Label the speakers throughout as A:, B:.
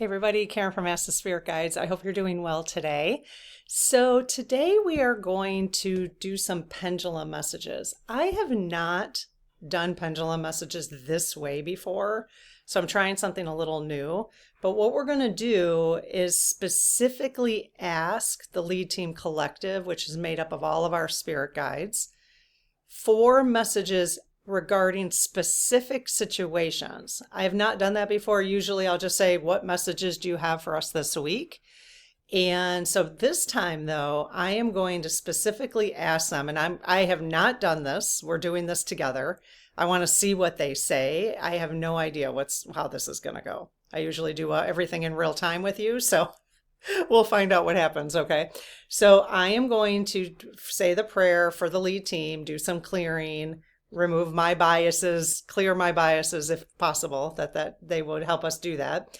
A: Hey everybody, Karen from Ask the Spirit Guides. I hope you're doing well today. So today we are going to do some pendulum messages. I have not done pendulum messages this way before, so I'm trying something a little new. But what we're going to do is specifically ask the Lead Team Collective, which is made up of all of our spirit guides, for messages regarding specific situations. I have not done that before. Usually I'll just say, what messages do you have for us this week? And so this time though, I am going to specifically ask them, and I have not done this. We're doing this together. I want to see what they say. I have no idea how this is going to go. I usually do everything in real time with you, so we'll find out what happens, okay? So I am going to say the prayer for the lead team, do some clearing, remove my biases, clear my biases if possible, that they would help us do that.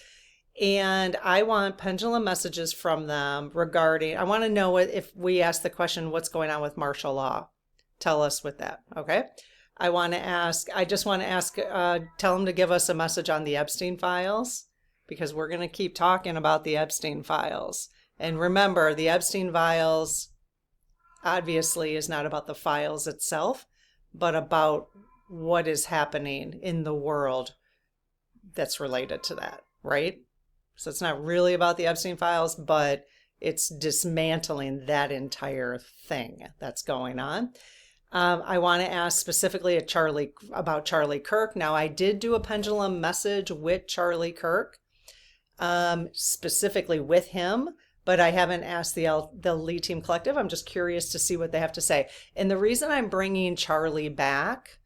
A: And I want pendulum messages from them regarding, I want to know if we ask the question, what's going on with martial law? Tell us with that, okay? I just want to ask, tell them to give us a message on the Epstein files, because we're going to keep talking about the Epstein files. And remember, the Epstein files obviously is not about the files itself, but about what is happening in the world that's related to that, right? So it's not really about the Epstein files, but it's dismantling that entire thing that's going on. I want to ask specifically about Charlie Kirk. Now, I did do a pendulum message with Charlie Kirk, specifically with him, but I haven't asked the Lead Team Collective. I'm just curious to see what they have to say. And the reason I'm bringing Charlie back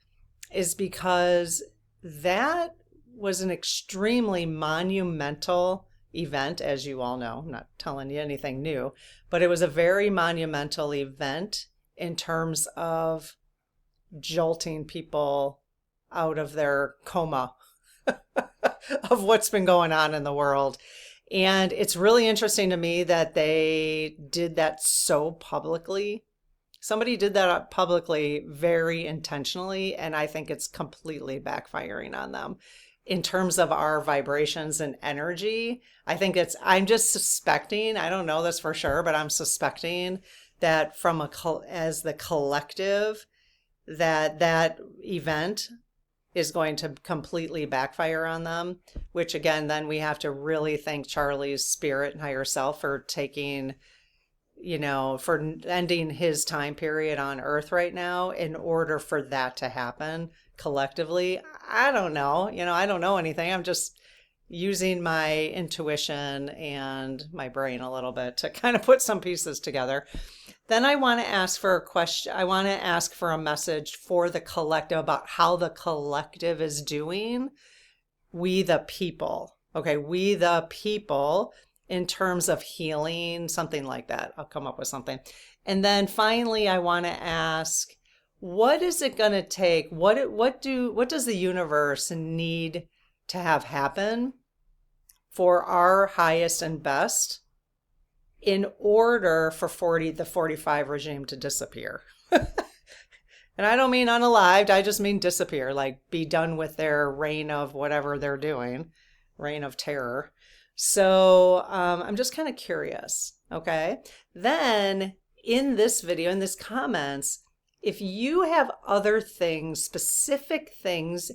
A: is because that was an extremely monumental event, as you all know. I'm not telling you anything new, but it was a very monumental event in terms of jolting people out of their coma of what's been going on in the world. And it's really interesting to me that they did that so publicly. Somebody did that publicly very intentionally, and I think it's completely backfiring on them. In terms of our vibrations and energy, I'm just suspecting, I don't know this for sure, but I'm suspecting that as the collective, that event is going to completely backfire on them, which again, then we have to really thank Charlie's spirit and higher self for for ending his time period on Earth right now in order for that to happen collectively. I don't know, I don't know anything. I'm just using my intuition and my brain a little bit to kind of put some pieces together. Then I want to ask for a question. I want to ask for a message for the collective about how the collective is doing. We the people. Okay, we the people in terms of healing, something like that. I'll come up with something. And then finally, I want to ask, what is it going to take? What does the universe need to have happen for our highest and best in order for the 45 regime to disappear? And I don't mean unalived, I just mean disappear, like be done with their reign of whatever they're doing, reign of terror. So I'm just kind of curious, okay? Then in this video, in this comments, if you have other things, specific things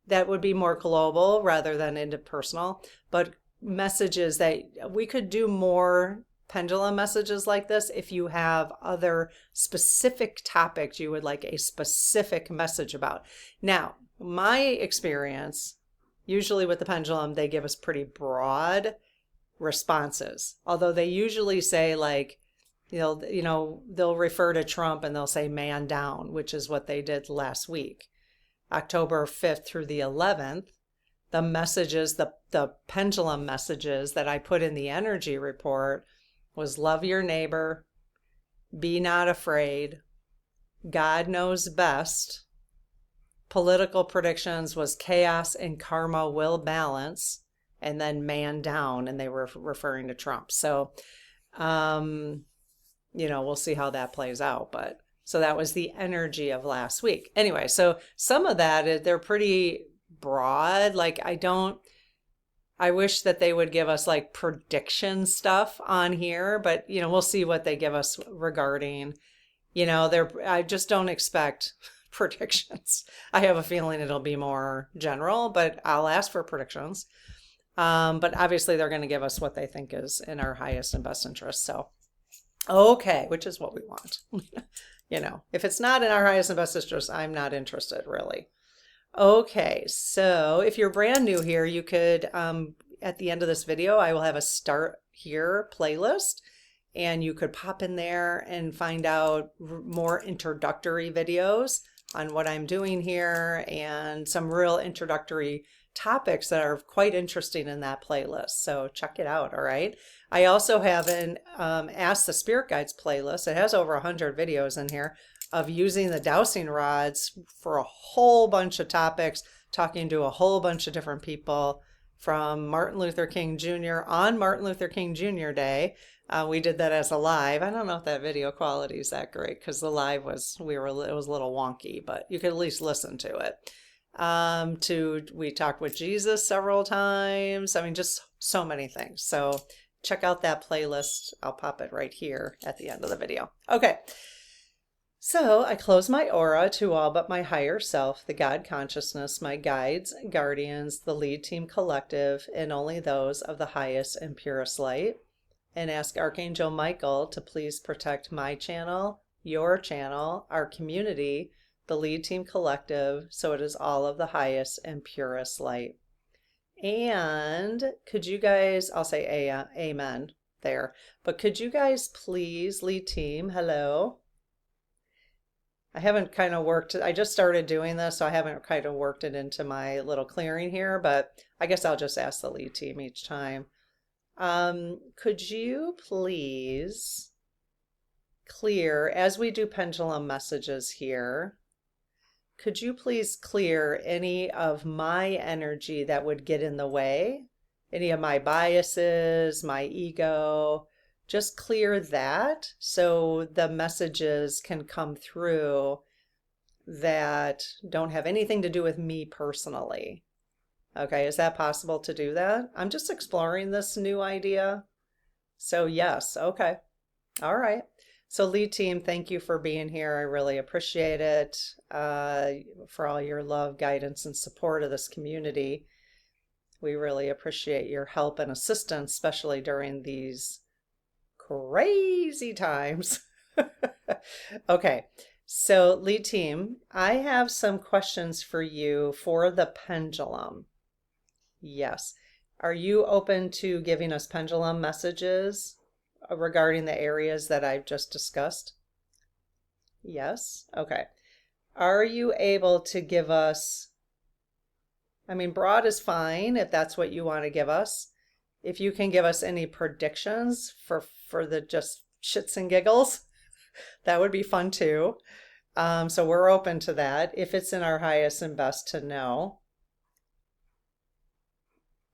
A: that would be more global rather than interpersonal, but messages that we could do more pendulum messages like this. If you have other specific topics you would like a specific message about. Now, my experience, usually with the pendulum, they give us pretty broad responses. Although they usually say they'll refer to Trump and they'll say man down, which is what they did last week. October 5th through the 11th, the messages, the pendulum messages that I put in the energy report was love your neighbor, be not afraid, God knows best. Political predictions was chaos and karma will balance, and then man down, and they were referring to Trump. So, we'll see how that plays out. But so that was the energy of last week. Anyway, so some of that, they're pretty broad. Like I wish that they would give us like prediction stuff on here, but we'll see what they give us regarding, I just don't expect predictions. I have a feeling it'll be more general, but I'll ask for predictions. But obviously they're going to give us what they think is in our highest and best interest. So, okay, which is what we want. If it's not in our highest and best interest, I'm not interested really. Okay, so if you're brand new here, you could, at the end of this video, I will have a start here playlist, and you could pop in there and find out more introductory videos on what I'm doing here and some real introductory topics that are quite interesting in that playlist. So check it out, all right? I also have an Ask the Spirit Guides playlist. It has over 100 videos in here of using the dowsing rods for a whole bunch of topics, talking to a whole bunch of different people from Martin Luther King Jr. on Martin Luther King Jr. Day. We did that as a live. I don't know if that video quality is that great because the live it was a little wonky, but you could at least listen to it. We talked with Jesus several times. I mean, just so many things. So check out that playlist. I'll pop it right here at the end of the video. Okay. So I close my aura to all but my higher self, the God consciousness, my guides, guardians, the lead team collective, and only those of the highest and purest light, and ask Archangel Michael to please protect my channel, your channel, our community, the lead team collective, so it is all of the highest and purest light. And could you guys, I'll say amen there, but could you guys please, lead team, hello. I haven't kind of worked, I just started doing this, so I haven't kind of worked it into my little clearing here, but I guess I'll just ask the lead team each time. Could you please clear, as we do pendulum messages here, could you please clear any of my energy that would get in the way? Any of my biases, my ego? Just clear that so the messages can come through that don't have anything to do with me personally. Okay, is that possible to do that? I'm just exploring this new idea. So yes, okay. All right. So lead team, thank you for being here. I really appreciate it, for all your love, guidance, and support of this community. We really appreciate your help and assistance, especially during these crazy times. Okay, so lead team, I have some questions for you for the pendulum. Yes. Are you open to giving us pendulum messages regarding the areas that I've just discussed? Yes. Okay. Are you able to give us, I mean, broad is fine if that's what you want to give us. If you can give us any predictions for the just shits and giggles, that would be fun too. So we're open to that if it's in our highest and best to know.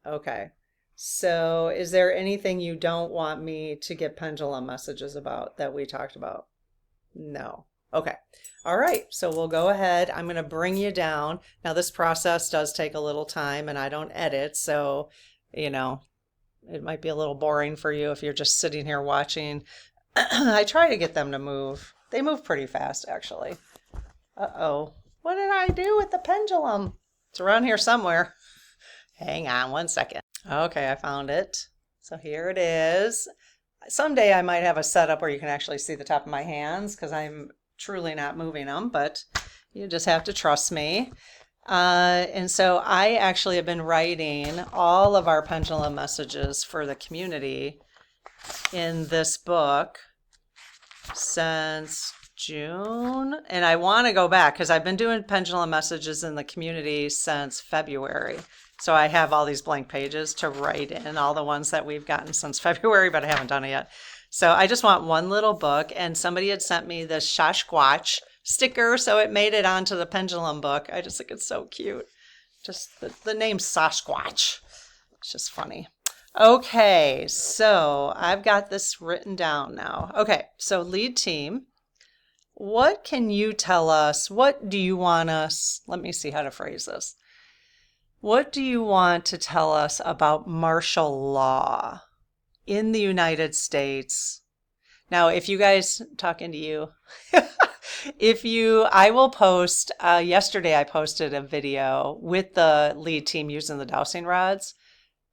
A: Okay. So is there anything you don't want me to get pendulum messages about that we talked about? No. Okay. All right. So we'll go ahead. I'm going to bring you down. Now this process does take a little time and I don't edit. So, it might be a little boring for you if you're just sitting here watching. I try to get them to move. They move pretty fast, actually. Uh-oh. What did I do with the pendulum? It's around here somewhere. Hang on one second. Okay, I found it. So here it is. Someday I might have a setup where you can actually see the top of my hands because I'm truly not moving them, but you just have to trust me. And so I actually have been writing all of our pendulum messages for the community in this book since June. And I want to go back because I've been doing pendulum messages in the community since February. So I have all these blank pages to write in all the ones that we've gotten since February, but I haven't done it yet. So I just want one little book, and somebody had sent me this Sasquatch sticker, so it made it onto the pendulum book. I just think it's so cute. Just the name Sasquatch. It's just funny. Okay, so I've got this written down now. Okay, so lead team, what can you tell us? What do you want us? Let me see how to phrase this. What do you want to tell us about martial law in the United States? Now, if you guys, talking to you, I will post, yesterday I posted a video with the lead team using the dowsing rods,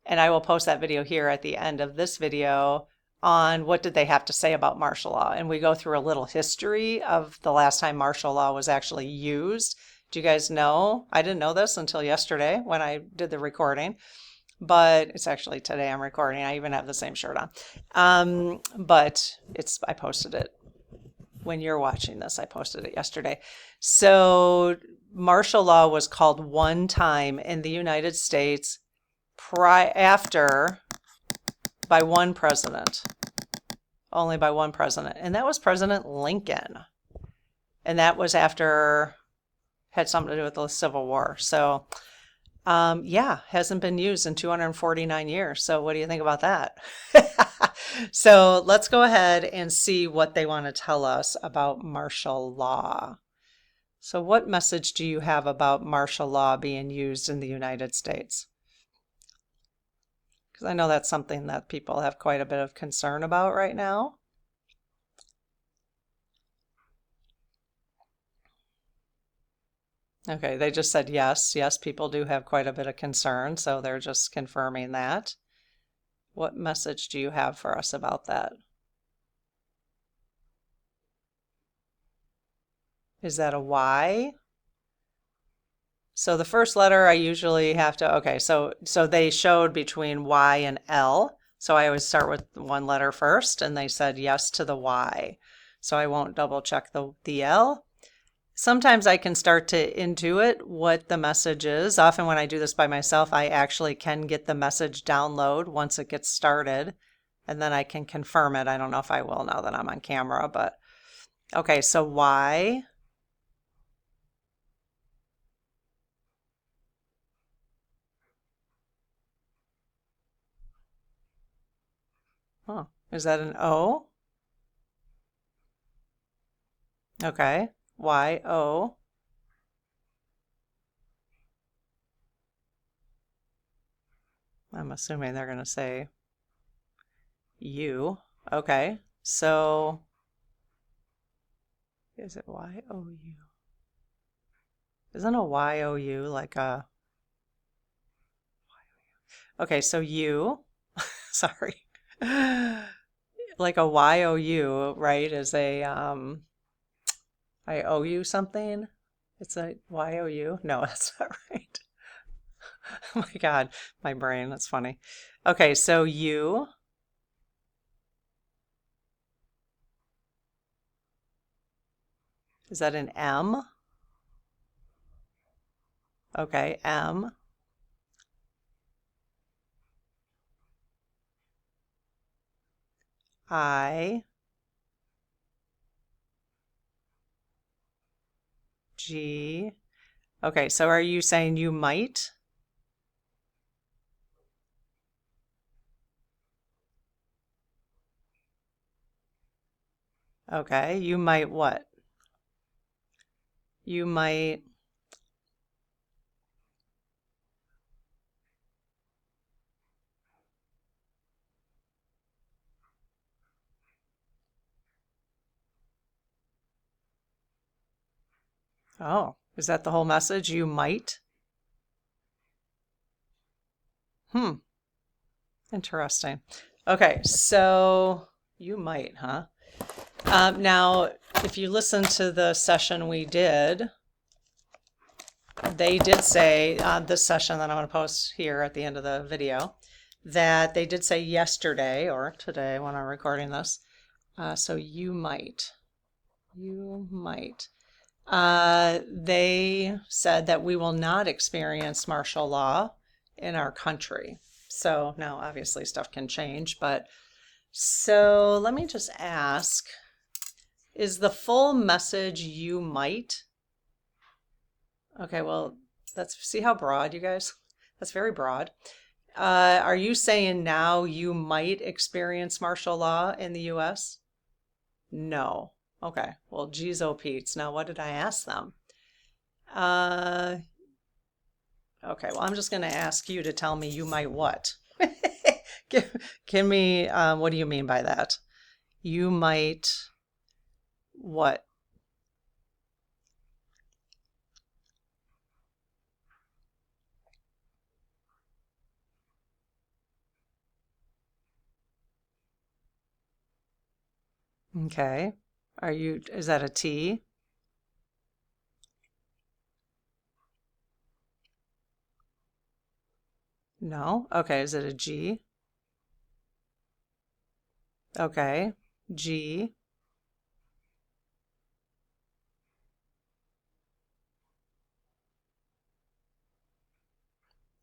A: and I will post that video here at the end of this video on what did they have to say about martial law. And we go through a little history of the last time martial law was actually used. Do you guys know? I didn't know this until yesterday when I did the recording, but it's actually today I'm recording. I even have the same shirt on. But I posted it when you're watching this. I posted it yesterday. So martial law was called one time in the United States by one president, only by one president, and that was President Lincoln. And that was had something to do with the Civil War. So, hasn't been used in 249 years. So what do you think about that? So let's go ahead and see what they want to tell us about martial law. So what message do you have about martial law being used in the United States? Because I know that's something that people have quite a bit of concern about right now. Okay, they just said yes. Yes, people do have quite a bit of concern, so they're just confirming that. What message do you have for us about that? Is that a Y? So the first letter I usually have to, okay, so they showed between Y and L. So I always start with one letter first, and they said yes to the Y. So I won't double check the L. Sometimes I can start to intuit what the message is. Often when I do this by myself, I actually can get the message download once it gets started, and then I can confirm it. I don't know if I will now that I'm on camera, but okay, so Y. Huh, is that an O? Okay, Y-O. I'm assuming they're going to say U. Okay, so is it Y-O-U? Isn't a Y-O-U like a... Okay, so U, sorry. Like a Y-O-U, right, is a, I owe you something? It's a Y-O-U? No, that's not right. Oh my God, my brain, that's funny. Okay, so U. Is that an M? Okay, M. I. G. Okay, so are you saying you might? Okay, you might what? You might... Oh, is that the whole message? You might? Interesting. Okay, so you might, huh? Now, if you listen to the session we did, they did say, this session that I'm going to post here at the end of the video, that they did say yesterday or today when I'm recording this. So you might. They said that we will not experience martial law in our country. So now obviously stuff can change, but so let me just ask, is the full message you might? Okay, well, see how broad, you guys? That's very broad. Are you saying now you might experience martial law in the US? No. Okay, well, geez, oh Pete's. Now, what did I ask them? Okay, well, I'm just going to ask you to tell me you might what? Give me, what do you mean by that? You might what? Okay. Is that a T? No. Okay, is it a G? Okay. G.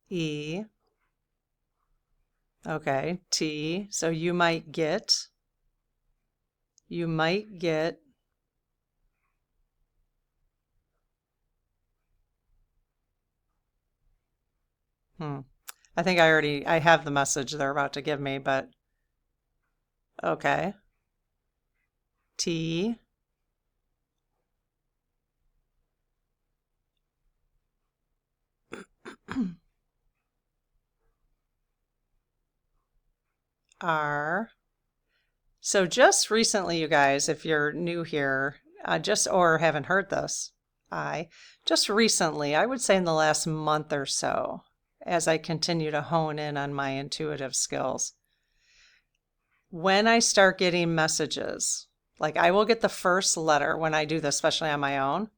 A: E. Okay. T. So you might get, I think I have the message they're about to give me, but okay. T. R. So just recently, you guys, if you're new here, or haven't heard this, just recently, I would say in the last month or so, as I continue to hone in on my intuitive skills, when I start getting messages, like I will get the first letter when I do this, especially on my own,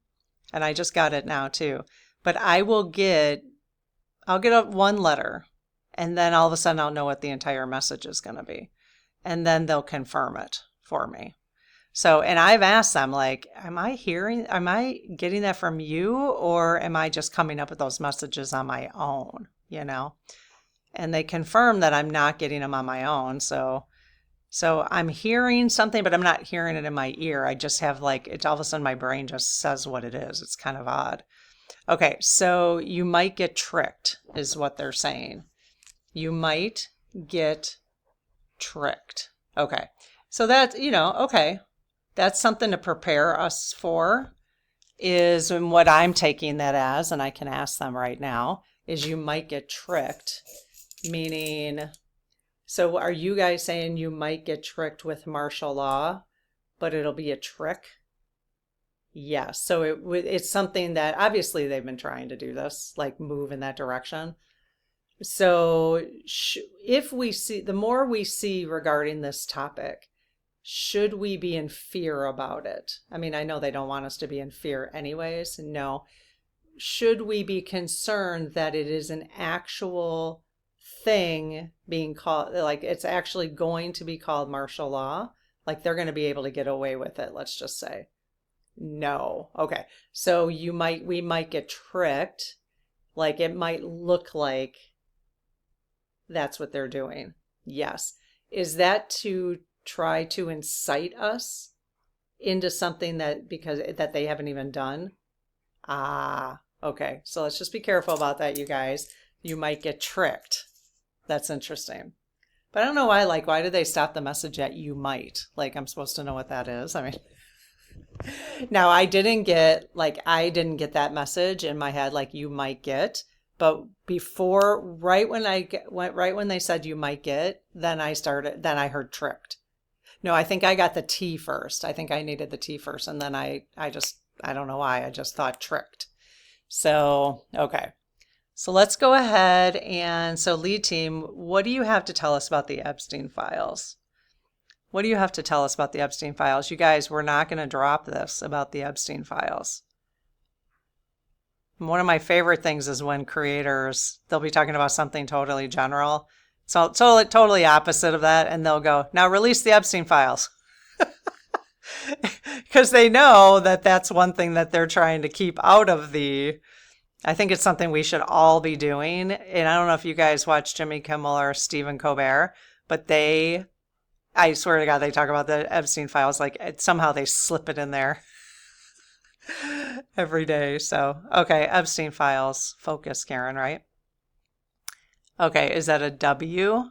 A: and I just got it now too, but I'll get one letter, and then all of a sudden I'll know what the entire message is going to be. And then they'll confirm it for me. So, and I've asked them, like, am I getting that from you, or am I just coming up with those messages on my own, And they confirm that I'm not getting them on my own. So I'm hearing something, but I'm not hearing it in my ear. I just have it's all of a sudden my brain just says what it is. It's kind of odd. Okay, so you might get tricked is what they're saying. You might get tricked. Okay. So that, okay. That's something to prepare us for is and what I'm taking that as, and I can ask them right now, is you might get tricked, meaning, so are you guys saying you might get tricked with martial law, but it'll be a trick? Yes. So it's something that obviously they've been trying to do this, like move in that direction. So if we see, the more we see regarding this topic, should we be in fear about it? I mean, I know they don't want us to be in fear anyways. No. Should we be concerned that it is an actual thing being called, like it's actually going to be called martial law? Like they're going to be able to get away with it, let's just say. No. Okay. So we might get tricked. Like it might look like that's what they're doing. Yes. Is that to try to incite us into something that they haven't even done? Ah, okay. So let's just be careful about that, you guys. You might get tricked. That's interesting. But I don't know why did they stop the message at you might? Like I'm supposed to know what that is. I mean, now I didn't get that message in my head like you might get. But before, right when they said you might get, then I heard tricked. No, I think I got the T first. I think I needed the T first. And then I don't know why, I just thought tricked. So, okay. So let's go ahead. And so lead team, what do you have to tell us about the Epstein files? What do you have to tell us about the Epstein files? You guys, we're not going to drop this about the Epstein files. One of my favorite things is when creators, they'll be talking about something totally general. So totally opposite of that. And they'll go, now release the Epstein files. Because they know that that's one thing that they're trying to keep out of I think it's something we should all be doing. And I don't know if you guys watch Jimmy Kimmel or Stephen Colbert, but I swear to God, they talk about the Epstein files, somehow they slip it in there. Every day. So, okay, Epstein files. Focus, Karen, right? Okay, is that a W?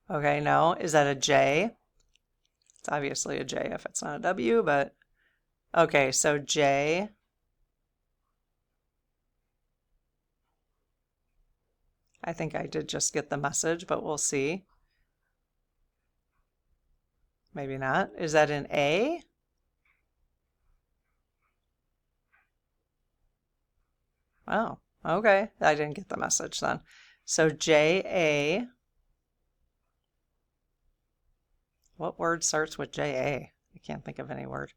A: Okay, no. Is that a J? It's obviously a J if it's not a W, but okay, so J. I think I did just get the message, but we'll see. Maybe not. Is that an A? Oh, okay. I didn't get the message then. So J-A. What word starts with J-A? I can't think of any word.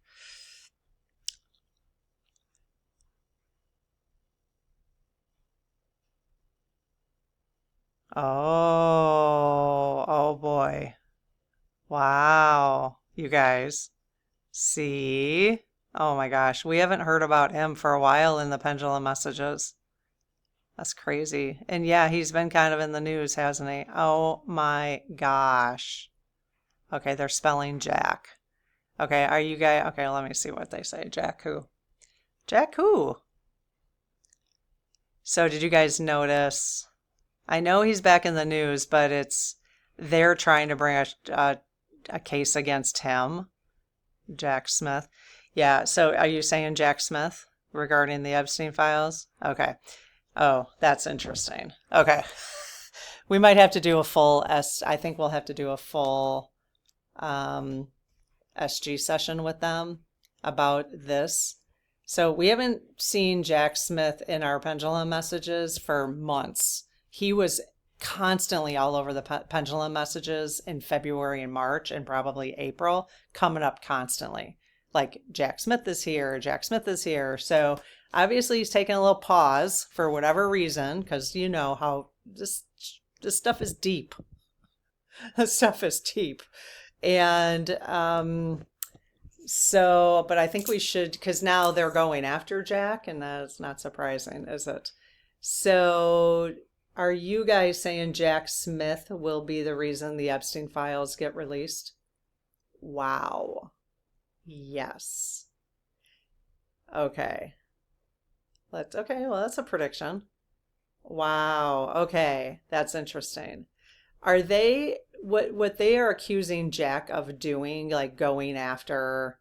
A: Oh boy. Wow. You guys. See? Oh my gosh. We haven't heard about him for a while in the pendulum messages. That's crazy. And yeah, he's been kind of in the news, hasn't he? Oh my gosh. Okay, they're spelling Jack. Okay, are you guys... Okay, let me see what they say. Jack who? Jack who? So did you guys notice? I know he's back in the news, but they're trying to bring a case against him. Jack Smith. Yeah, so are you saying Jack Smith regarding the Epstein files? Okay. Oh, that's interesting. Okay. We might have to do a full I think we'll have to do a full SG session with them about this. So we haven't seen Jack Smith in our pendulum messages for months. He was constantly all over the pendulum messages in February and March and probably April, coming up constantly. Like Jack Smith is here, Jack Smith is here. So obviously he's taking a little pause for whatever reason, because you know how this stuff is deep. This stuff is deep. And so, but I think we should, because now they're going after Jack, and that's not surprising, is it? So are you guys saying Jack Smith will be the reason the Epstein files get released? Wow. Yes. Okay. Okay, well, that's a prediction. Wow. Okay, that's interesting. Are they what they are accusing Jack of doing, like going after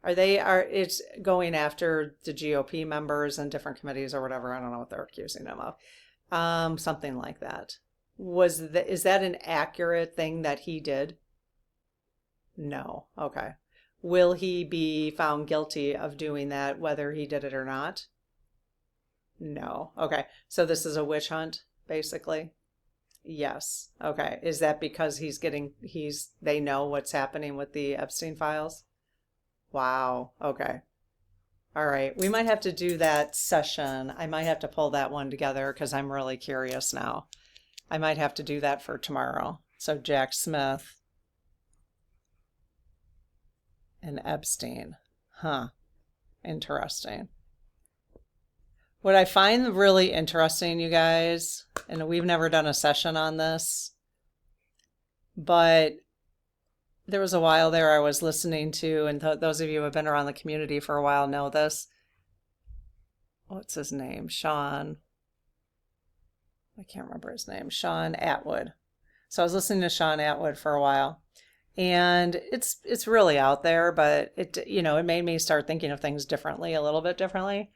A: it's going after the GOP members and different committees or whatever. I don't know what they're accusing him of. Something like that. Is that an accurate thing that he did? No. Okay. Will he be found guilty of doing that, whether he did it or not? No. Okay. So this is a witch hunt, basically? Yes. Okay. Is that because they know what's happening with the Epstein files? Wow. Okay. All right. We might have to do that session. I might have to pull that one together because I'm really curious now. I might have to do that for tomorrow. So Jack Smith and Epstein. Huh. Interesting. What I find really interesting, you guys, and we've never done a session on this, but there was a while there I was listening to, and those of you who have been around the community for a while know this. What's his name? Sean. I can't remember his name. Sean Atwood. So I was listening to Sean Atwood for a while, and it's really out there, but it made me start thinking of things differently, a little bit differently.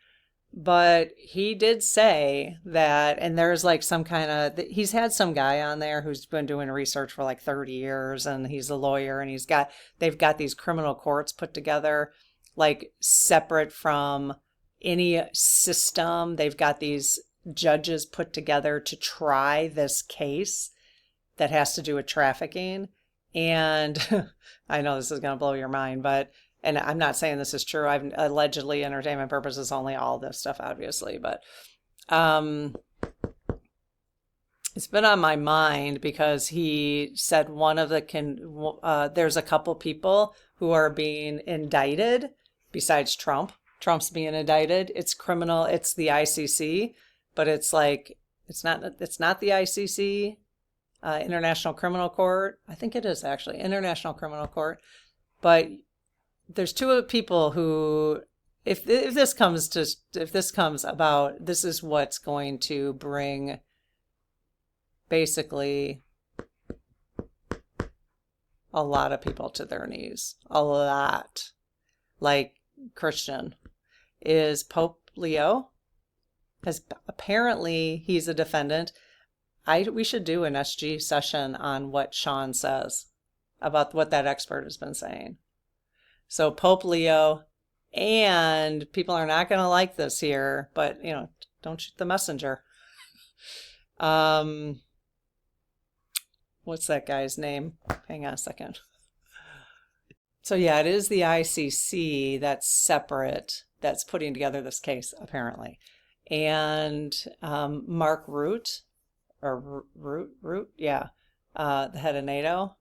A: But he did say that, and there's like some kind of, he's had some guy on there who's been doing research for like 30 years, and he's a lawyer, and they've got these criminal courts put together, like separate from any system. They've got these judges put together to try this case that has to do with trafficking. And I know this is going to blow your mind, and I'm not saying this is true. I've allegedly, entertainment purposes only, all this stuff, obviously, but it's been on my mind because he said there's a couple people who are being indicted besides Trump. Trump's being indicted. It's criminal. It's the ICC, but it's like, it's not the ICC, International Criminal Court. I think it is actually International Criminal Court, but there's two people who, if this comes about, this is what's going to bring basically a lot of people to their knees. A lot. Like Christian. Is Pope Leo. because apparently he's a defendant. We should do an SG session on what Sean says about what that expert has been saying. So Pope Leo, and people are not going to like this here, but don't shoot the messenger. What's that guy's name? Hang on a second. So yeah, it is the ICC that's separate, that's putting together this case, apparently. And Mark Root, or Root, yeah, the head of NATO,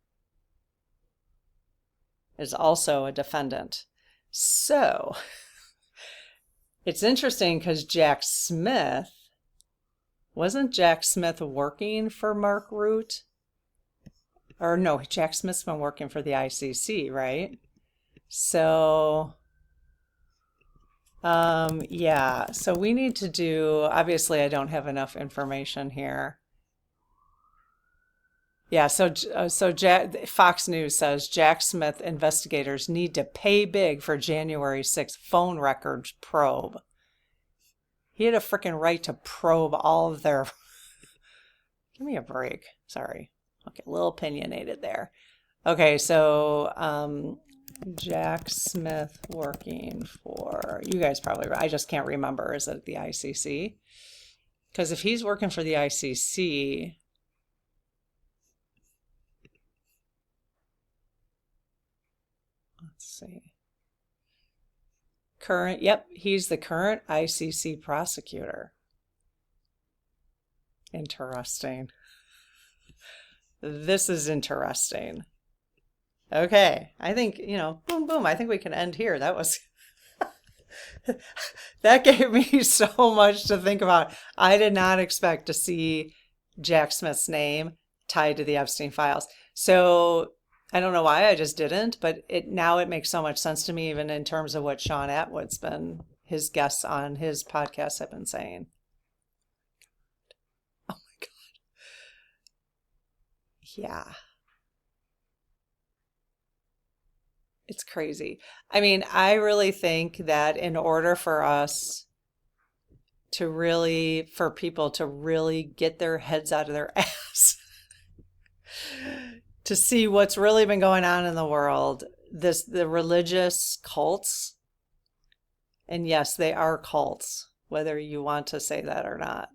A: is also a defendant. So it's interesting because wasn't Jack Smith working for Mark Root? Or no, Jack Smith's been working for the ICC, right? So, yeah, so we need to do, obviously I don't have enough information here. Yeah, so Fox News says Jack Smith investigators need to pay big for January 6th phone records probe. He had a freaking right to probe all of their... Give me a break. Sorry. Okay, a little opinionated there. Okay, so Jack Smith working for, you guys probably, I just can't remember, is it the ICC? Because if he's working for the ICC, let's see. Yep, he's the current ICC prosecutor. Interesting. This is interesting. Okay, I think, boom, boom, I think we can end here. That was, that gave me so much to think about. I did not expect to see Jack Smith's name tied to the Epstein files. So I don't know why I just didn't, but now it makes so much sense to me, even in terms of what Sean Atwood's been, his guests on his podcast have been saying. Oh my God. Yeah. It's crazy. I mean, I really think that in order for us for people to really get their heads out of their ass, to see what's really been going on in the world, the religious cults, and yes, they are cults, whether you want to say that or not.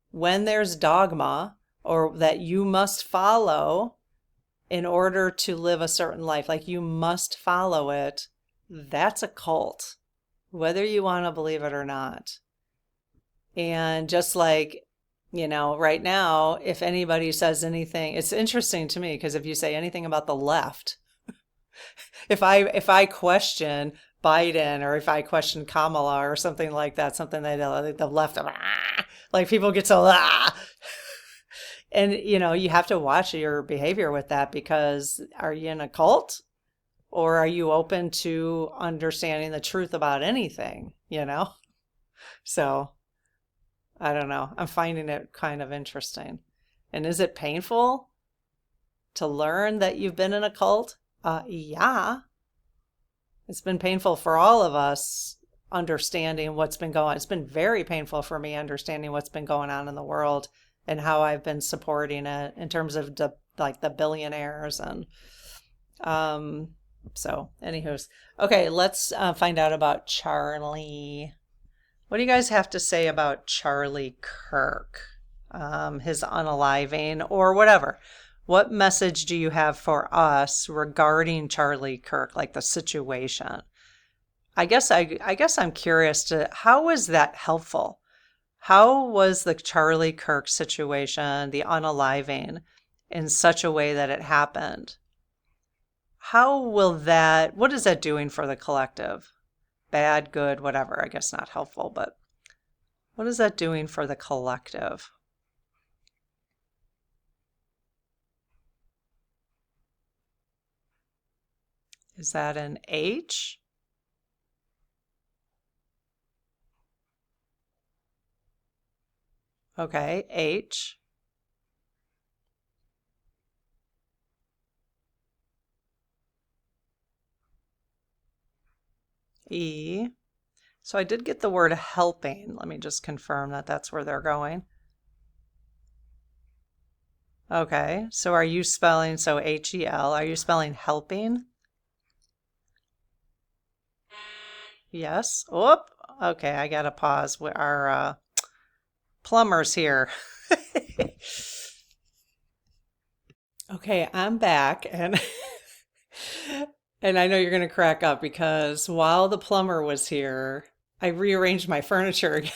A: When there's dogma or that you must follow in order to live a certain life, like you must follow it, that's a cult, whether you want to believe it or not. And just like, right now, if anybody says anything, it's interesting to me because if you say anything about the left, if I question Biden or if I question Kamala or something like that, something like the left, like people get so, and you have to watch your behavior with that, because are you in a cult or are you open to understanding the truth about anything, So I don't know. I'm finding it kind of interesting. And is it painful to learn that you've been in a cult? Yeah. It's been painful for all of us understanding what's been going on. It's been very painful for me understanding what's been going on in the world and how I've been supporting it in terms of the billionaires and so anywho's. Okay, let's find out about Charlie. What do you guys have to say about Charlie Kirk? His unaliving or whatever. What message do you have for us regarding Charlie Kirk, like the situation? I guess I'm curious to how was that helpful? How was the Charlie Kirk situation, the unaliving, in such a way that it happened? What is that doing for the collective? Bad, good, whatever. I guess not helpful, but what is that doing for the collective? Is that an H? Okay, H. E. So I did get the word helping. Let me just confirm that that's where they're going. Okay, so are you spelling, so H-E-L, are you spelling helping? Yes. Whoop. Okay, I gotta pause. Our plumber's here. Okay, I'm back and and I know you're gonna crack up because while the plumber was here, I rearranged my furniture again.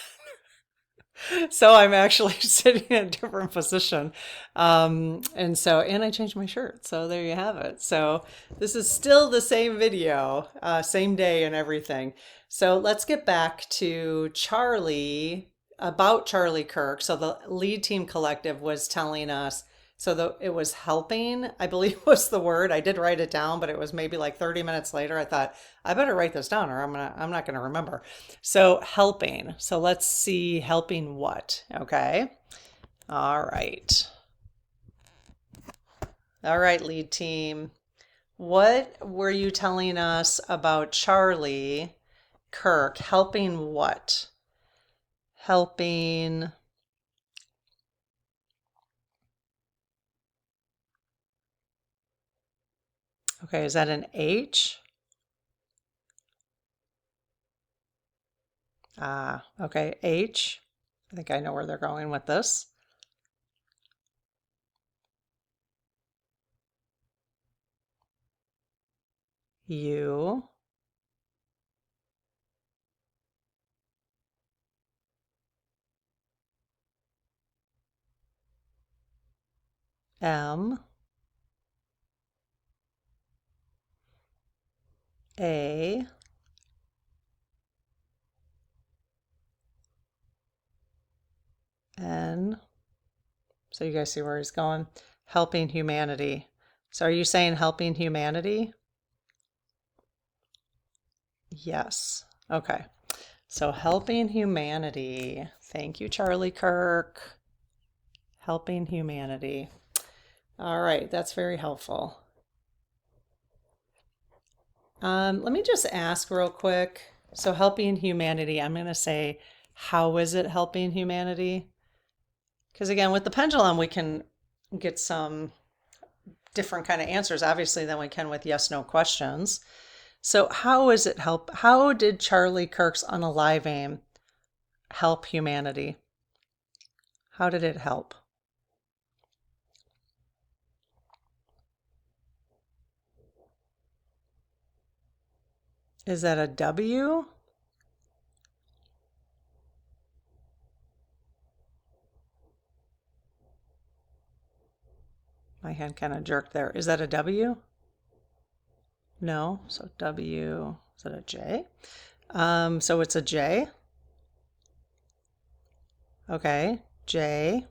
A: So I'm actually sitting in a different position. And I changed my shirt. So there you have it. So this is still the same video, same day and everything. So let's get back to Charlie, about Charlie Kirk. So the lead team collective was telling us, it was helping, I believe was the word. I did write it down, but it was maybe like 30 minutes later. I thought I better write this down or I'm not gonna remember. So helping. So let's see, helping what? Okay. All right. All right, lead team. What were you telling us about Charlie Kirk? Helping what? Helping. Okay, is that an H? Ah, okay, H. I think I know where they're going with this. U. M. A. N. So you guys see where he's going? Helping humanity. So are you saying helping humanity? Yes. Okay. So helping humanity. Thank you, Charlie Kirk. Helping humanity. All right, that's very helpful. Let me just ask real quick. So helping humanity, I'm going to say, how is it helping humanity? Because again, with the pendulum, we can get some different kind of answers, obviously, than we can with yes, no questions. So how is it help? How did Charlie Kirk's unaliving help humanity? How did it help? Is that a W? My hand kind of jerked there. Is that a W? No. So W, is that a J? So it's a J. Okay, J.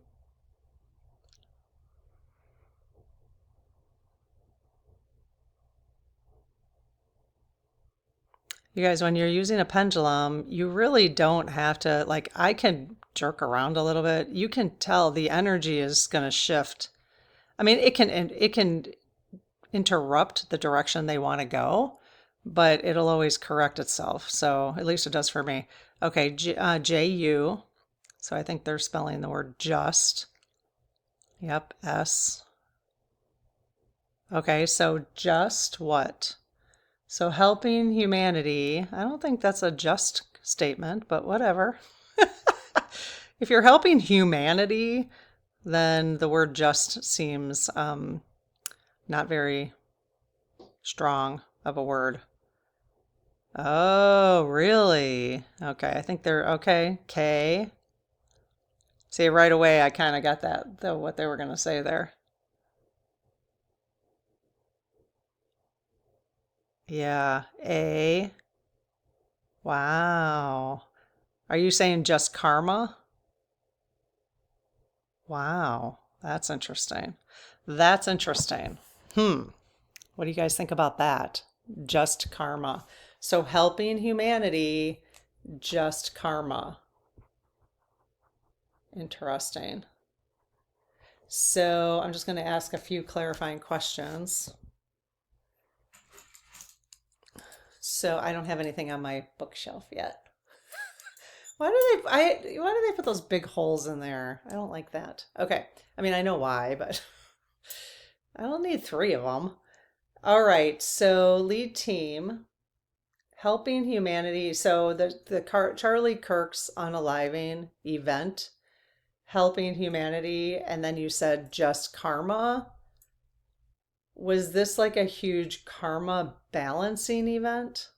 A: You guys, when you're using a pendulum, you really don't have to, like, I can jerk around a little bit. You can tell the energy is going to shift. I mean, it can interrupt the direction they want to go, but it'll always correct itself. So at least it does for me. Okay, J-U. So I think they're spelling the word just. Yep, S. Okay, so just what? So helping humanity, I don't think that's a just statement, but whatever. If you're helping humanity, then the word just seems not very strong of a word. Oh, really? Okay, I think they're okay. K. See, right away, I kind of got that, though, what they were going to say there. Yeah, A. Wow. Are you saying just karma? Wow, that's interesting. That's interesting. What do you guys think about that? Just karma. So helping humanity, just karma. Interesting. So I'm just going to ask a few clarifying questions. So I don't have anything on my bookshelf yet. why do they put those big holes in there? I don't like that. Okay. I mean, I know why, but I don't need three of them. All right. So lead team, helping humanity. So the Charlie Kirk's unaliving event, helping humanity, and then you said just karma. Was this like a huge karma balancing event?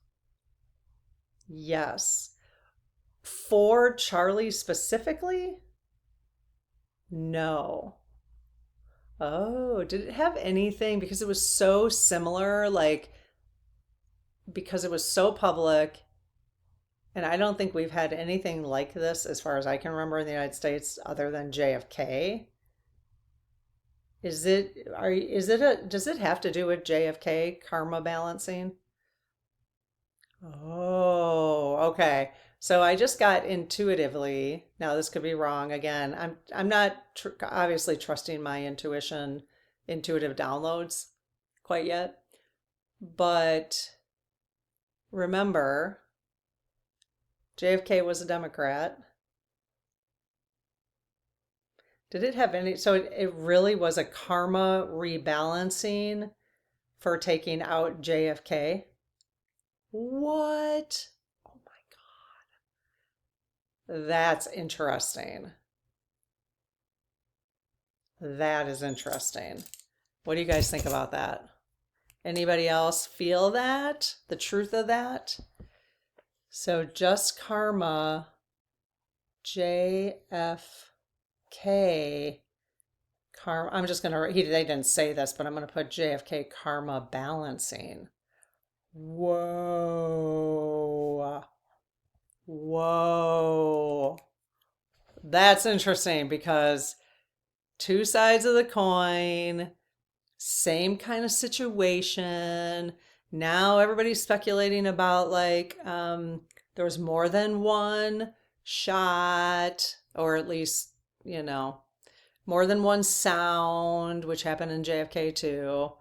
A: Yes. For Charlie specifically? No. Oh, did it have anything? Because it was so similar, like, because it was so public, and I don't think we've had anything like this as far as I can remember in the United States other than JFK. Does it have to do with JFK karma balancing? Oh, okay. So I just got intuitively. Now this could be wrong again. I'm not tr obviously trusting my intuitive downloads quite yet. But remember, JFK was a Democrat. Did it have any? So it really was a karma rebalancing for taking out JFK? What? Oh my God. That's interesting. That is interesting. What do you guys think about that? Anybody else feel that? The truth of that? So just karma, JFK, karma. I'm just gonna, they didn't say this, but I'm gonna put JFK karma balancing. Whoa. Whoa. That's interesting because two sides of the coin, same kind of situation. Now everybody's speculating about like there was more than one shot, or at least, you know, more than one sound, which happened in JFK too.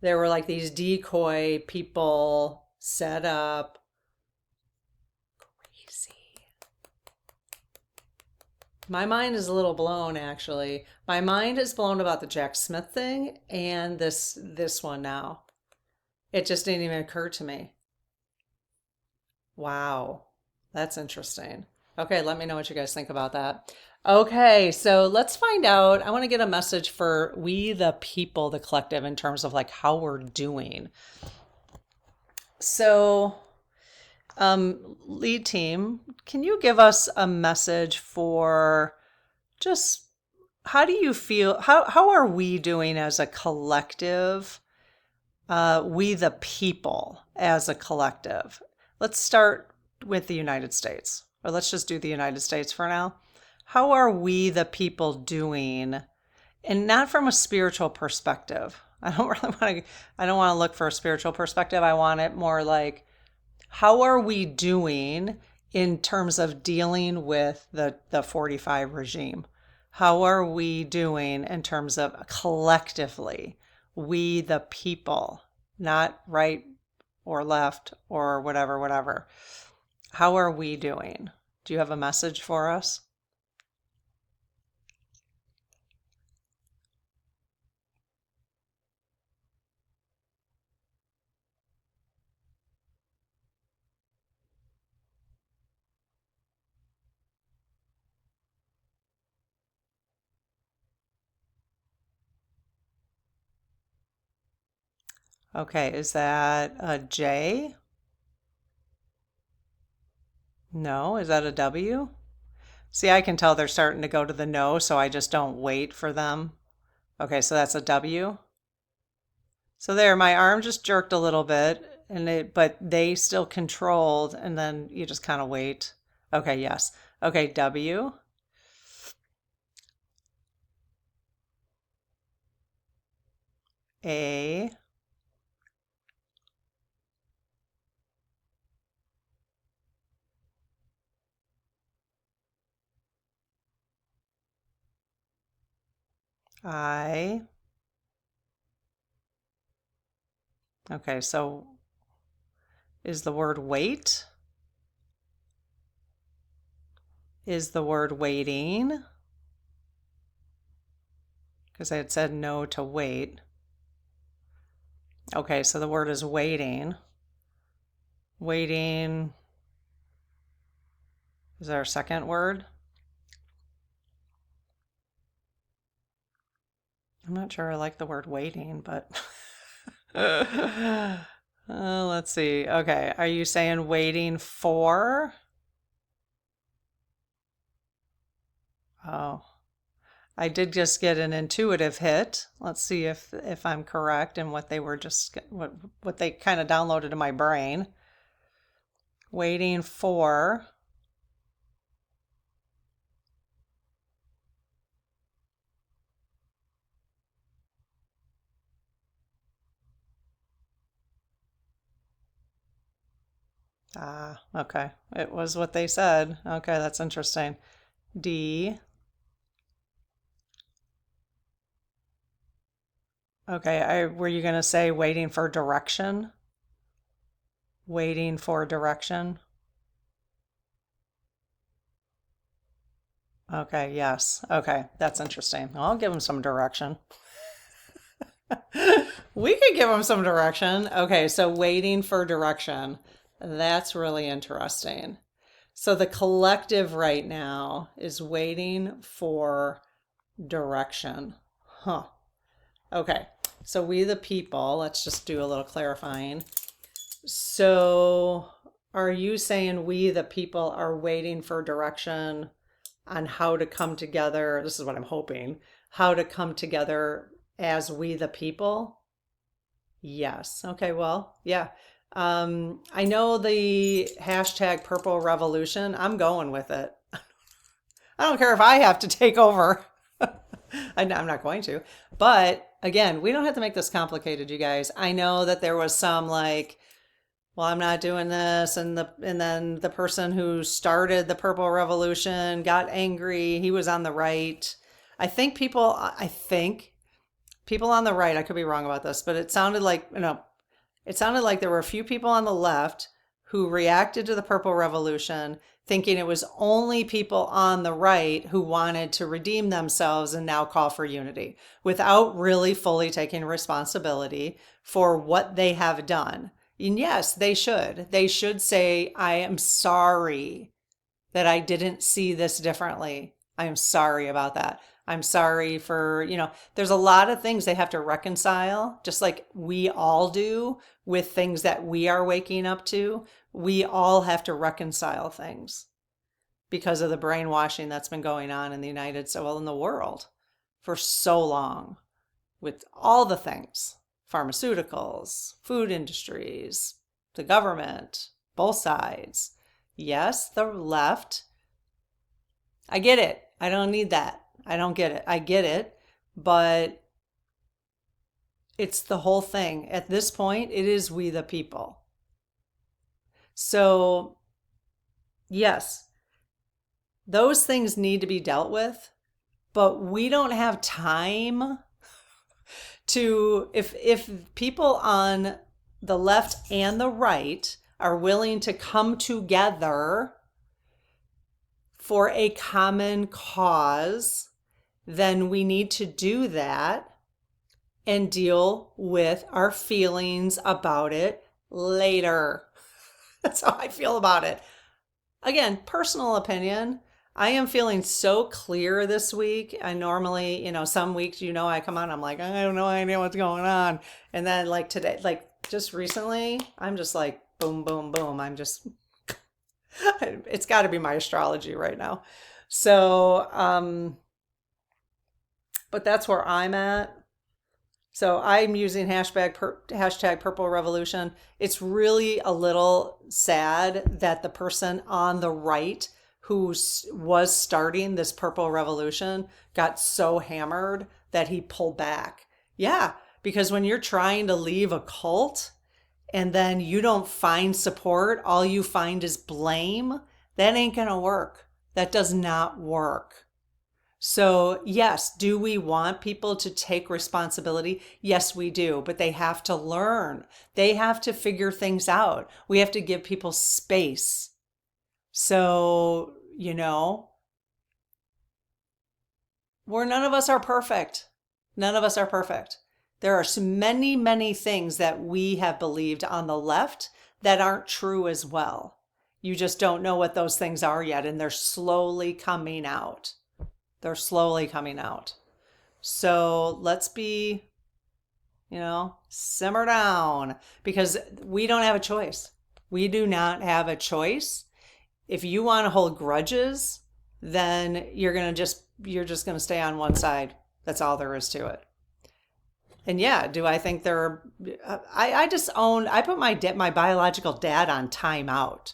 A: There were like these decoy people set up. Crazy. My mind is a little blown, actually. My mind is blown about the Jack Smith thing and this one now. It just didn't even occur to me. Wow, that's interesting. Okay, let me know what you guys think about that. Okay, so let's find out. I want to get a message for we the people, the collective, in terms of like how we're doing. So, lead team, can you give us a message for just how do you feel? How are we doing as a collective? We the people as a collective. Let's start with the United States, or let's just do the United States for now. How are we the people doing? And not from a spiritual perspective. I don't want to look for a spiritual perspective. I want it more like, how are we doing in terms of dealing with the 45 regime? How are we doing in terms of collectively, we the people, not right or left or whatever, whatever. How are we doing? Do you have a message for us? Okay, is that a J? No, is that a W? See, I can tell they're starting to go to the no, so I just don't wait for them. Okay, so that's a W. So there, my arm just jerked a little bit, but they still controlled, and then you just kind of wait. Okay, yes. Okay, W. A. I. Okay, so is the word wait? is the word waiting, because I had said no to wait. Okay, so the word is waiting. Waiting. Is there a second word? I'm not sure I like the word waiting, but let's see. Okay, are you saying waiting for? Oh, I did just get an intuitive hit. Let's see if I'm correct in what they were just what they kind of downloaded in my brain. Waiting for. Ah, okay. It was what they said. Okay, that's interesting. D. Okay, were you going to say waiting for direction? Waiting for direction? Okay, yes. Okay, that's interesting. I'll give them some direction. We could give them some direction. Okay, so waiting for direction. That's really interesting. So the collective right now is waiting for direction. Huh. Okay, so we the people, let's just do a little clarifying. So are you saying we the people are waiting for direction on how to come together? This is what I'm hoping. How to come together as we the people? Yes. Okay, well, yeah. I know the hashtag purple revolution. I'm going with it. I don't care if I have to take over. I'm not going to. But again, we don't have to make this complicated, you guys. I know that there was some like, well, I'm not doing this, and then the person who started the purple revolution got angry. He was on the right. I think people on the right, I could be wrong about this, but it sounded like, it sounded like there were a few people on the left who reacted to the purple revolution thinking it was only people on the right who wanted to redeem themselves and now call for unity without really fully taking responsibility for what they have done. And yes, they should. They should say, I am sorry that I didn't see this differently. I am sorry about that. I'm sorry for, there's a lot of things they have to reconcile, just like we all do with things that we are waking up to. We all have to reconcile things because of the brainwashing that's been going on in the in the world for so long with all the things, pharmaceuticals, food industries, the government, both sides. Yes, the left. I get it. I don't need that. I don't get it. I get it, but it's the whole thing. At this point, it is we the people. So, yes, those things need to be dealt with, but we don't have time to, if people on the left and the right are willing to come together for a common cause, then we need to do that and deal with our feelings about it later. That's how I feel about it. Again, personal opinion. I am feeling so clear this week. I normally, some weeks, I come on, I'm like, I have no idea what's going on. And then like today, like just recently, I'm just like, boom, boom, boom. It's got to be my astrology right now. So, but that's where I'm at. So I'm using hashtag purple revolution. It's really a little sad that the person on the right who was starting this purple revolution got so hammered that he pulled back. Yeah, because when you're trying to leave a cult and then you don't find support, all you find is blame, that ain't gonna work. That does not work. So, yes, do we want people to take responsibility? Yes, we do, but they have to learn. They have to figure things out. We have to give people space. So, none of us are perfect. None of us are perfect. There are so many, many things that we have believed on the left that aren't true as well. You just don't know what those things are yet, and they're slowly coming out. They're slowly coming out. So let's be, simmer down, because we don't have a choice. We do not have a choice. If you want to hold grudges, then you're just going to stay on one side. That's all there is to it. And yeah, do I think I put my biological dad on timeout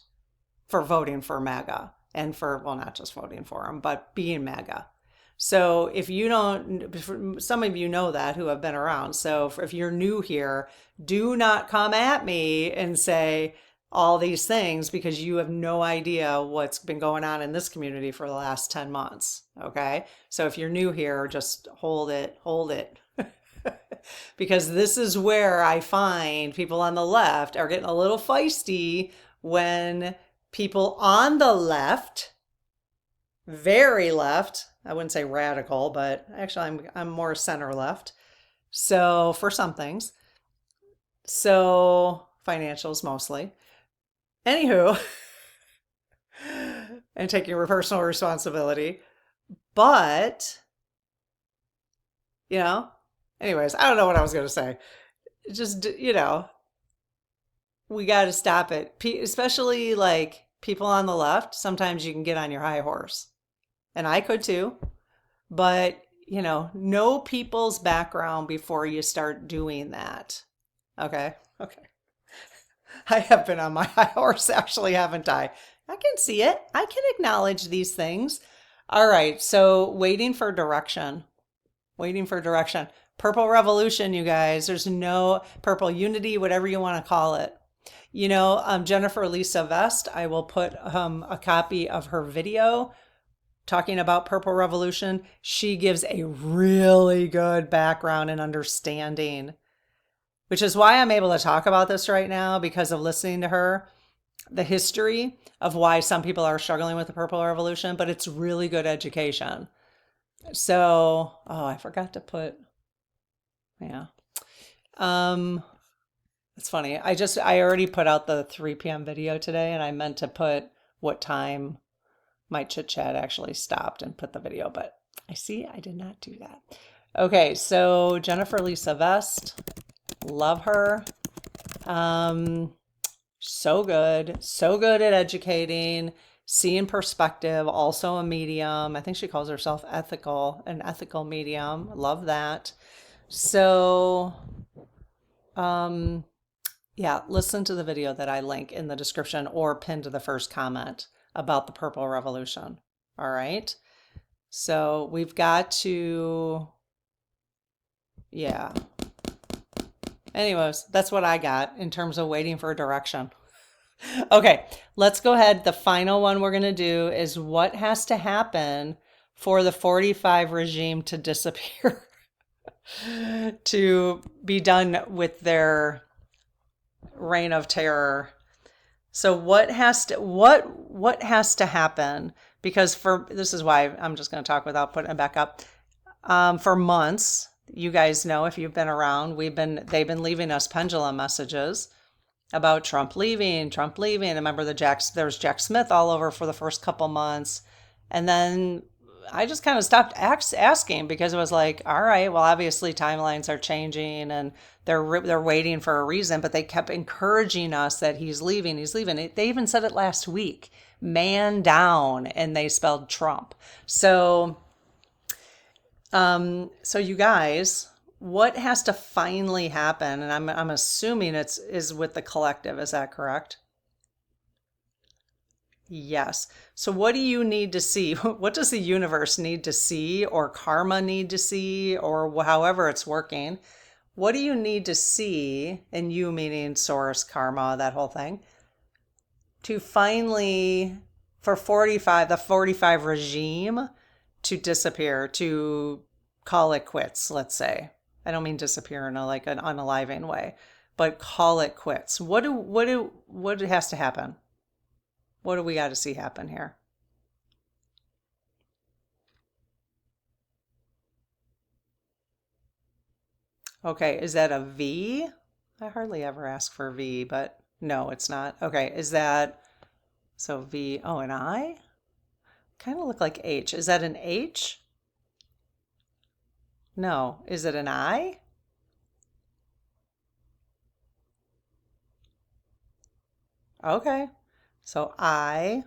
A: for voting for MAGA and for, well, not just voting for him, but being MAGA. So if you don't, some of you know that who have been around. So if you're new here, do not come at me and say all these things, because you have no idea what's been going on in this community for the last 10 months. Okay. So if you're new here, just hold it. Because this is where I find people on the left are getting a little feisty when people on the left, very left, I wouldn't say radical, but actually I'm more center left. So for some things, so financials mostly. Anywho, and taking personal responsibility. But, anyways, I don't know what I was going to say. Just, we got to stop it. Especially like people on the left, sometimes you can get on your high horse. And I could too. But, know people's background before you start doing that. Okay. I have been on my high horse, actually, haven't I? I can see it. I can acknowledge these things. All right. So waiting for direction. Purple revolution, you guys. There's no purple unity, whatever you want to call it. Jennifer Lisa Vest, I will put a copy of her video talking about purple revolution. She gives a really good background and understanding, which is why I'm able to talk about this right now, because of listening to her, the history of why some people are struggling with the purple revolution, but it's really good education. So, I forgot to put, it's funny. I already put out the 3 p.m. video today, and I meant to put what time my chit chat actually stopped and put the video, but I did not do that. Okay. So Jennifer Lisa Vest, love her. So good at educating, seeing perspective, also a medium. I think she calls herself an ethical medium. Love that. So, listen to the video that I link in the description or pin to the first comment about the purple revolution. All right. So we've got to, anyways, that's what I got in terms of waiting for direction. Okay, let's go ahead. The final one we're going to do is what has to happen for the 45 regime to disappear, to be done with their reign of terror. So what has to happen? Because this is why I'm just going to talk without putting it back up. For months, you guys know, if you've been around, they've been leaving us pendulum messages about Trump leaving. And remember there's Jack Smith all over for the first couple months. And then I just kind of stopped asking, because it was like, all right, well, obviously timelines are changing and they're waiting for a reason, but they kept encouraging us that he's leaving. They even said it last week, man down, and they spelled Trump. So you guys, what has to finally happen? And I'm assuming is with the collective. Is that correct? Yes. So what do you need to see? What does the universe need to see, or karma need to see, or however it's working? What do you need to see, and you meaning source, karma, that whole thing, to finally, for the 45 regime to disappear, to call it quits, let's say. I don't mean disappear in an unaliving way, but call it quits. What has to happen? What do we got to see happen here? Okay, is that a V? I hardly ever ask for V, but no, it's not. Okay, is that so V? Oh, an I? Kind of look like H. Is that an H? No. Is it an I? Okay. So I.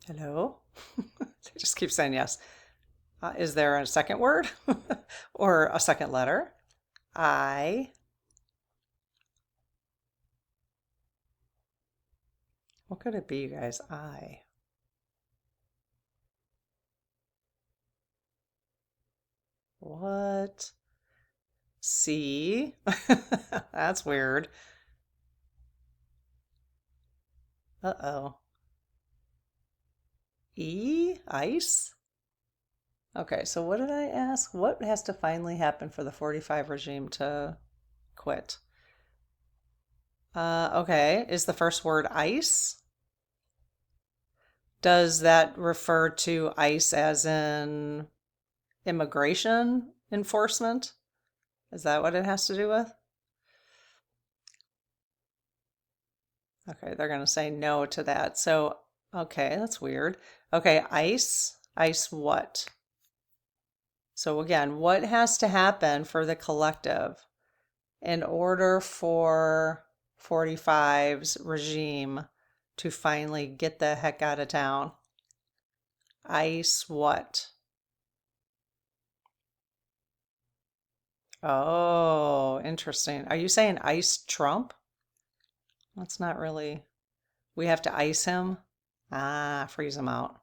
A: Hello? They just keep saying yes. Is there a second word or a second letter? I. What could it be, you guys? I. What? C. That's weird. Uh-oh. E? Ice? Okay, so what did I ask? What has to finally happen for the 45 regime to quit? Okay, is the first word ice? Does that refer to ICE as in immigration enforcement? Is that what it has to do with? Okay, they're going to say no to that. So, okay, that's weird. Okay, ICE. ICE what? So again, what has to happen for the collective in order for 45's regime to finally get the heck out of town? ICE what? Oh, interesting. Are you saying ice Trump? That's not really. We have to ice him? Ah, freeze him out.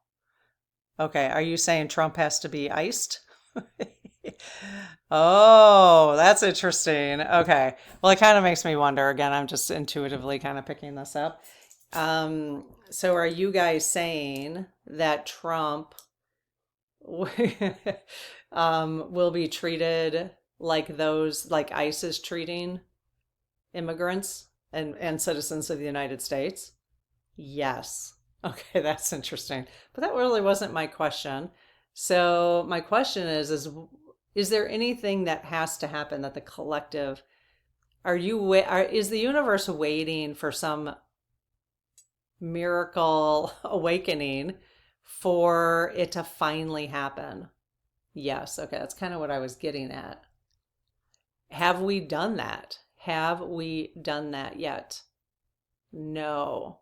A: Okay, are you saying Trump has to be iced? Oh, that's interesting. Okay. Well, it kind of makes me wonder. Again, I'm just intuitively kind of picking this up. So are you guys saying that Trump will be treated like those, like ICE is treating immigrants and citizens of the United States? Yes. Okay, that's interesting. But that really wasn't my question. So my question is there anything that has to happen that the collective is the universe waiting for some miracle awakening for it to finally happen? Yes. Okay, that's kind of what I was getting at. Have we done that? Have we done that yet? No.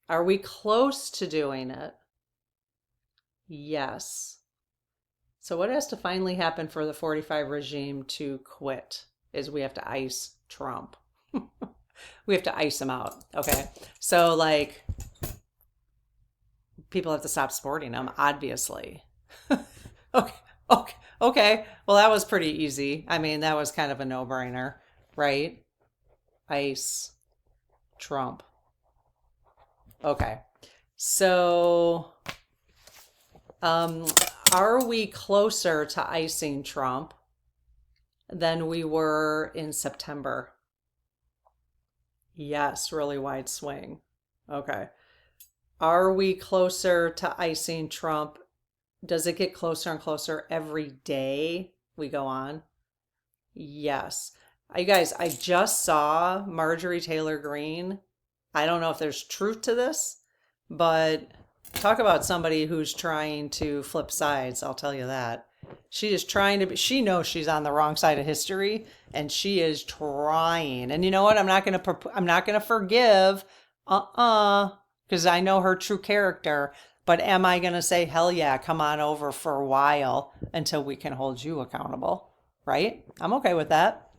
A: Are we close to doing it? Yes. So what has to finally happen for the 45 regime to quit is we have to ice Trump. We have to ice him out. Okay. So like people have to stop supporting him, obviously. Okay. Okay. Okay. Well, that was pretty easy. I mean, that was kind of a no-brainer, right? Ice Trump. Okay. So, are we closer to icing Trump than we were in September? Yes, really wide swing. Okay. Are we closer to icing Trump? Does it get closer and closer every day we go on? Yes. You guys, I just saw Marjorie Taylor Greene. I don't know if there's truth to this, but talk about somebody who's trying to flip sides. I'll tell you that. She is trying to be, she knows she's on the wrong side of history and she is trying. And you know what? I'm not going to forgive because I know her true character, but am I going to say, hell yeah, come on over for a while until we can hold you accountable? Right? I'm okay with that.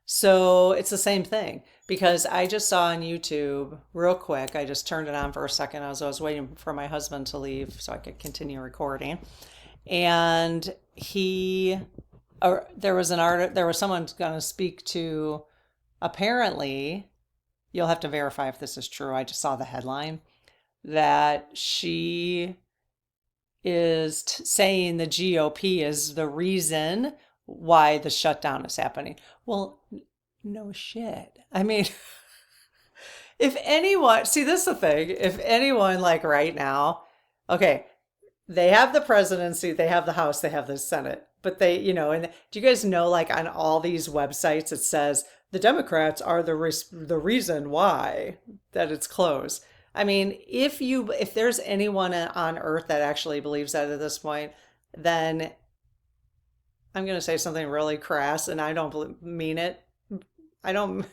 A: So it's the same thing because I just saw on YouTube real quick. I just turned it on for a second as I was waiting for my husband to leave so I could continue recording. And there was someone going to speak to, apparently, you'll have to verify if this is true. I just saw the headline that she is saying the GOP is the reason why the shutdown is happening. Well, no shit. I mean, If anyone, see, this is the thing. If anyone, like right now, okay, they have the presidency, they have the House, they have the Senate, but they, and do you guys know, like on all these websites, it says the Democrats are the reason why that it's closed. I mean, if there's anyone on earth that actually believes that at this point, then I'm going to say something really crass, and I don't mean it. I don't.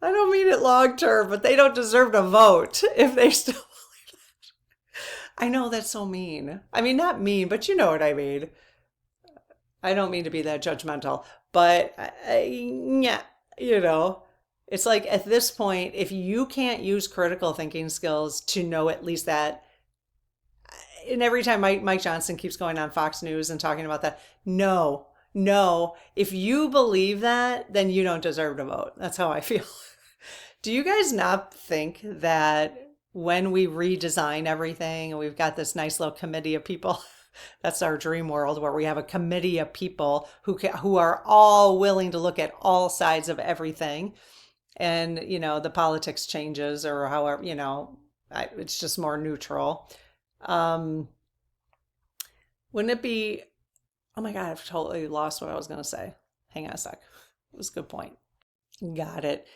A: I don't mean it long term, but they don't deserve to vote if they still believe that. I know that's so mean. I mean, not mean, but you know what I mean. I don't mean to be that judgmental, but yeah, it's like at this point, if you can't use critical thinking skills to know at least that, and every time Mike Johnson keeps going on Fox News and talking about that, no, if you believe that, then you don't deserve to vote. That's how I feel. Do you guys not think that when we redesign everything and we've got this nice little committee of people, that's our dream world where we have a committee of people who are all willing to look at all sides of everything, and the politics changes or however, it's just more neutral. Wouldn't it be, oh my God, I've totally lost what I was going to say. Hang on a sec. It was a good point. Got it.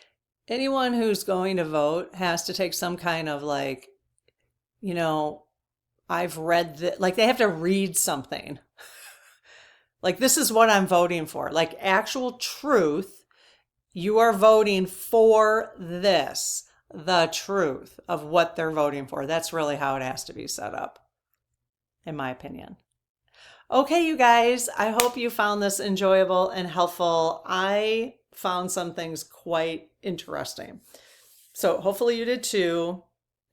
A: Anyone who's going to vote has to take some kind of like, I've read that, like they have to read something. Like, this is what I'm voting for. Like actual truth. You are voting for this, the truth of what they're voting for. That's really how it has to be set up, in my opinion. Okay, you guys, I hope you found this enjoyable and helpful. I found some things quite interesting. So hopefully you did too.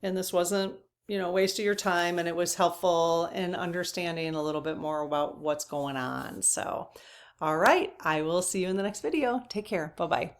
A: And this wasn't, a waste of your time, and it was helpful in understanding a little bit more about what's going on. So, all right, I will see you in the next video. Take care. Bye-bye.